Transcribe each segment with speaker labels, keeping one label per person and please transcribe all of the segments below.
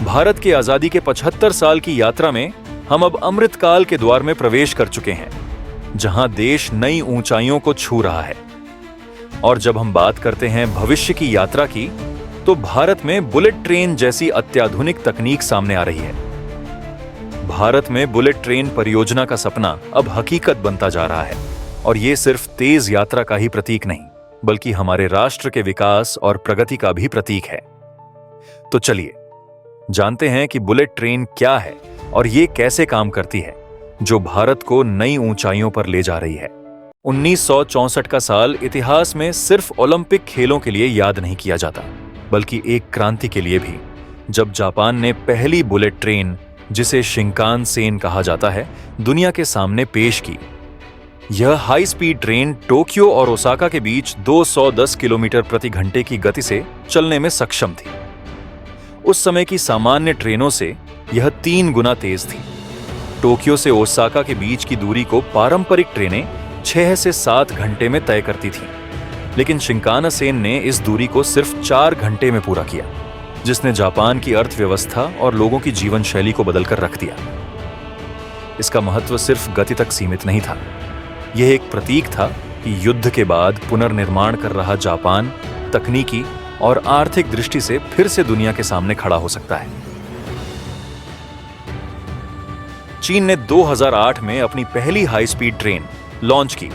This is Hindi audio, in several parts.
Speaker 1: भारत की आजादी के 75 साल की यात्रा में हम अब अमृतकाल के द्वार में प्रवेश कर चुके हैं, जहां देश नई ऊंचाइयों को छू रहा है। और जब हम बात करते हैं भविष्य की यात्रा की, तो भारत में बुलेट ट्रेन जैसी अत्याधुनिक तकनीक सामने आ रही है। भारत में बुलेट ट्रेन परियोजना का सपना अब हकीकत बनता जा रहा है, और ये सिर्फ तेज यात्रा का ही प्रतीक नहीं, बल्कि हमारे राष्ट्र के विकास और प्रगति का भी प्रतीक है। तो चलिए जानते हैं कि बुलेट ट्रेन क्या है और ये कैसे काम करती है, जो भारत को नई ऊंचाइयों पर ले जा रही है। 1964 का साल इतिहास में सिर्फ ओलंपिक खेलों के लिए याद नहीं किया जाता, बल्कि एक क्रांति के लिए भी, जब जापान ने पहली बुलेट ट्रेन, जिसे शिंकानसेन कहा जाता है, दुनिया के सामने पेश की। यह हाई स्पीड ट्रेन टोक्यो और ओसाका के बीच 210 किलोमीटर प्रति घंटे की गति से चलने में सक्षम थी। उस समय की सामान्य ट्रेनों से यह 3 गुना तेज थी। टोक्यो से ओसाका के बीच की दूरी को पारंपरिक ट्रेनें 6 से 7 घंटे में तय करती थीं, लेकिन शिंकानसेन ने इस दूरी को सिर्फ 4 घंटे में पूरा किया, जिसने जापान की अर्थव्यवस्था और लोगों की जीवन शैली को बदलकर रख दिया। इसका महत्व सिर्फ गति तक सीमित नहीं था, यह एक प्रतीक था कि युद्ध के बाद पुनर्निर्माण कर रहा जापान तकनीकी और आर्थिक दृष्टि से फिर से दुनिया के सामने खड़ा हो सकता है। चीन ने 2008 में अपनी पहली हाई स्पीड ट्रेन लॉन्च की,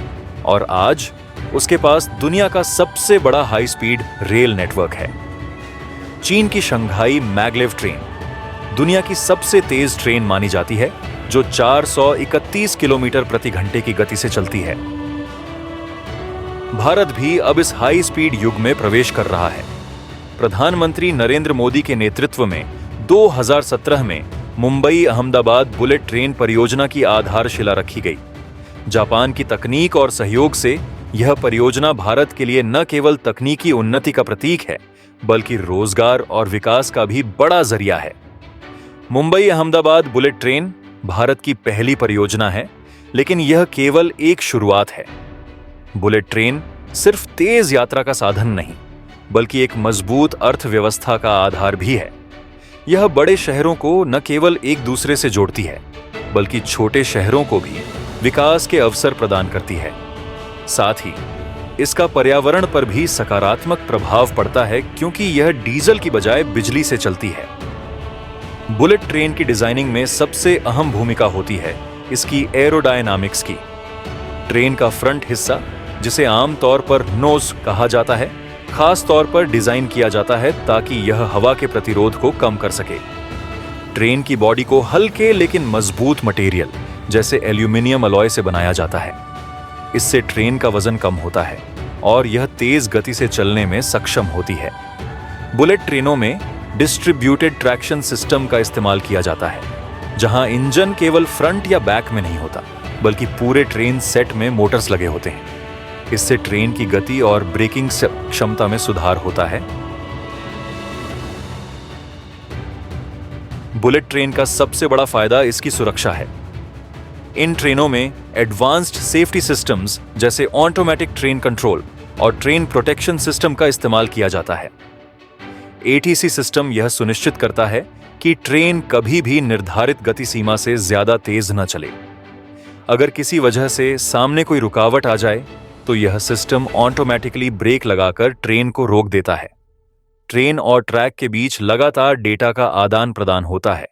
Speaker 1: और आज उसके पास दुनिया का सबसे बड़ा हाई स्पीड रेल नेटवर्क है। चीन की शंघाई मैग्लेव ट्रेन दुनिया की सबसे तेज ट्रेन मानी जाती है, जो 431 किलोमीटर प्रति घंटे की गति से चलती है। भारत भी अब इस हाई स्पीड युग में प्रवेश कर रहा है। प्रधानमंत्री नरेंद्र मोदी के नेतृत्व में 2017 में मुंबई अहमदाबाद बुलेट ट्रेन परियोजना की आधारशिला रखी गई। जापान की तकनीक और सहयोग से यह परियोजना भारत के लिए न केवल तकनीकी उन्नति का प्रतीक है, बल्कि रोजगार और विकास का भी बड़ा जरिया है। मुंबई अहमदाबाद बुलेट ट्रेन भारत की पहली परियोजना है, लेकिन यह केवल एक शुरुआत है। बुलेट ट्रेन सिर्फ तेज यात्रा का साधन नहीं, बल्कि एक मजबूत अर्थव्यवस्था का आधार भी है। यह बड़े शहरों को न केवल एक दूसरे से जोड़ती है, बल्कि छोटे शहरों को भी विकास के अवसर प्रदान करती है। साथ ही इसका पर्यावरण पर भी सकारात्मक प्रभाव पड़ता है, क्योंकि यह डीजल की बजाय बिजली से चलती है। बुलेट ट्रेन की डिजाइनिंग में सबसे अहम भूमिका होती है इसकी एरोडायनामिक्स की। ट्रेन का फ्रंट हिस्सा, जिसे आमतौर पर नोज कहा जाता है, खास तौर पर डिजाइन किया जाता है ताकि यह हवा के प्रतिरोध को कम कर सके। ट्रेन की बॉडी को हल्के लेकिन मजबूत मटेरियल जैसे एल्यूमिनियम अलॉय से बनाया जाता है। इससे ट्रेन का वजन कम होता है और यह तेज गति से चलने में सक्षम होती है। बुलेट ट्रेनों में डिस्ट्रीब्यूटेड ट्रैक्शन सिस्टम का इस्तेमाल किया जाता है, जहां इंजन केवल फ्रंट या बैक में नहीं होता, बल्कि पूरे ट्रेन सेट में मोटर्स लगे होते हैं। इससे ट्रेन की गति और ब्रेकिंग क्षमता में सुधार होता है। बुलेट ट्रेन का सबसे बड़ा फायदा इसकी सुरक्षा है। इन ट्रेनों में एडवांस्ड सेफ्टी सिस्टम्स जैसे ऑटोमेटिक ट्रेन कंट्रोल और ट्रेन प्रोटेक्शन सिस्टम का इस्तेमाल किया जाता है। एटीसी सिस्टम यह सुनिश्चित करता है कि ट्रेन कभी भी निर्धारित गति सीमा से ज्यादा तेज न चले। अगर किसी वजह से सामने कोई रुकावट आ जाए, तो यह सिस्टम ऑटोमेटिकली ब्रेक लगाकर ट्रेन को रोक देता है। ट्रेन और ट्रैक के बीच लगातार डेटा का आदान प्रदान होता है,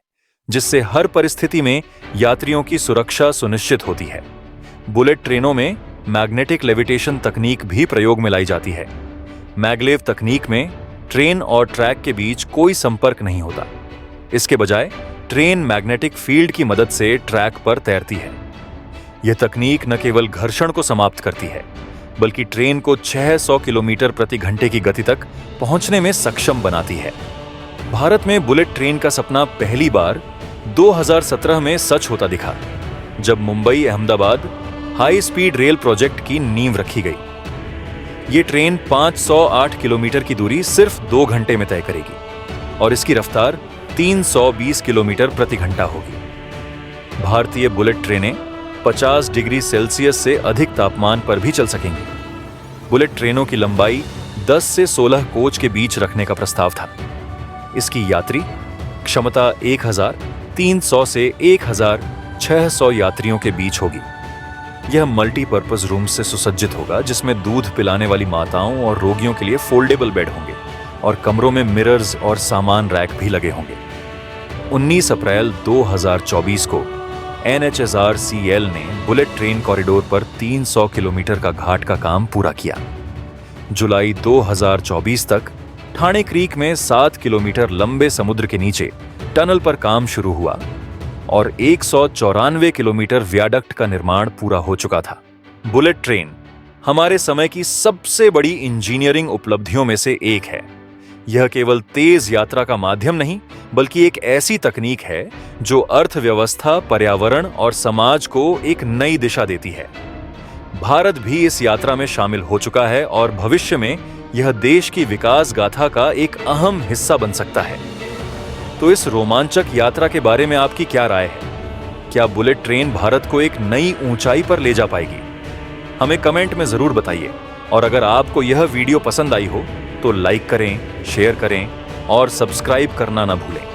Speaker 1: जिससे हर परिस्थिति में यात्रियों की सुरक्षा सुनिश्चित होती है। बुलेट ट्रेनों में मैग्नेटिक लेविटेशन तकनीक भी प्रयोग में लाई जाती है। मैग्लेव तकनीक में ट्रेन और ट्रैक के बीच कोई संपर्क नहीं होता। इसके बजाय ट्रेन मैग्नेटिक फील्ड की मदद से ट्रैक पर तैरती है। यह तकनीक न केवल घर्षण को समाप्त करती है, बल्कि ट्रेन को 600 किलोमीटर प्रति घंटे की गति तक पहुंचने में सक्षम बनाती है। भारत में बुलेट ट्रेन का सपना पहली बार 2017 में सच होता दिखा, जब Mumbai Ahmedabad high speed rail project की नींव रखी गई। ये ट्रेन 508 किलोमीटर की दूरी सिर्फ 2 घंटे में तय करेगी और इसकी रफ्तार 320 किलोमीटर प्रति घंटा होगी। भारतीय बुलेट ट्रेनें 50 डिग्री सेल्सियस से अधिक तापमान पर भी चल सकेंगी। बुलेट ट्रेनों की लंबाई 10 से 16 कोच के बीच रखने का प्रस्ताव था। इसकी यात्री क्षमता 1300 से 1600 यात्रियों के बीच होगी। यह मल्टीपर्पज रूम से सुसज्जित होगा, जिसमें दूध पिलाने वाली माताओं और रोगियों के लिए फोल्डेबल बेड होंगे और कमरों में मिरर्स और सामान रैक भी लगे होंगे। 19 अप्रैल 2024 को NHSRCL ने बुलेट ट्रेन कॉरिडोर पर 300 किलोमीटर का घाट का काम पूरा किया। जुलाई 2024 तक ठाणे क्रीक में 7 किलोमीटर लंबे समुद्र के नीचे टनल पर काम शुरू हुआ और 194 किलोमीटर वियाडक्ट का निर्माण पूरा हो चुका था। बुलेट ट्रेन हमारे समय की सबसे बड़ी इंजीनियरिंग उपलब्धियों में से एक है। यह केवल तेज यात्रा का माध्यम नहीं, बल्कि एक ऐसी तकनीक है जो अर्थव्यवस्था, पर्यावरण और समाज को एक नई दिशा देती है। भारत भी इस यात्रा में शामिल हो चुका है और भविष्य में यह देश की विकास गाथा का एक अहम हिस्सा बन सकता है। तो इस रोमांचक यात्रा के बारे में आपकी क्या राय है? क्या बुलेट ट्रेन भारत को एक नई ऊंचाई पर ले जा पाएगी? हमें कमेंट में जरूर बताइए। और अगर आपको यह वीडियो पसंद आई हो तो लाइक करें, शेयर करें और सब्सक्राइब करना ना भूलें।